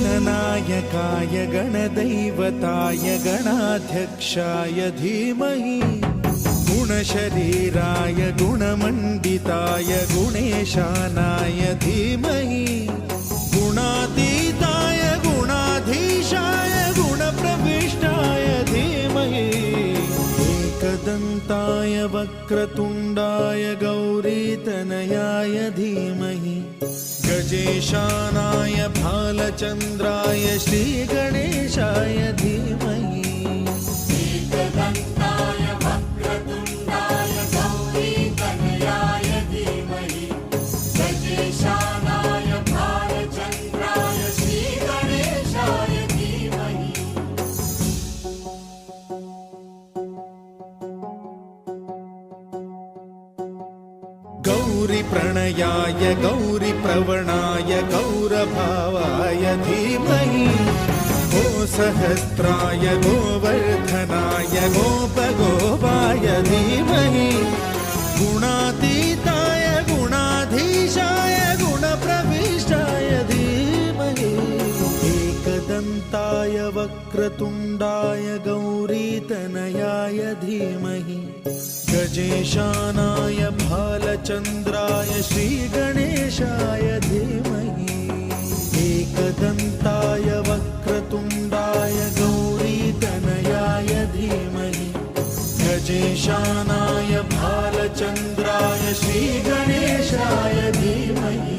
गणनायकाय गणदैवताय गणाध्यक्षाय धीमहि गुणशरीराय गुणमण्डिताय गुणेशानाय धीमहि गुणातीताय गुणाधीशाय गुणप्रविष्टाय धीमहि एकदन्ताय वक्रतुण्डाय गौरीतनयाय धीमहि गजेशानाय भालचन्द्राय श्रीगणेशाय धीमहि एकदन्ताय वक्रतुण्डाय गौरीतनयाय धीमहि गजेशानाय भालचन्द्राय श्रीगणेशाय धीमहि गौरीप्रणयाय गौरीप्रवणाय गौरभावाय धीमहि गोसहस्राय गोवर्धनाय गोपगोपाय धीमहि गुणातीताय गुणाधीशाय गुणप्रविष्टाय धीमहि एकदन्ताय वक्रतुण्डाय गौरीतनयाय धीमहि गजेशानाय भालचन्द्राय श्रीगणेशाय धीमहि एकदन्ताय वक्रतुण्डाय गौरीतनयाय धीमहि गजेशानाय भालचन्द्राय श्रीगणेशाय धीमहि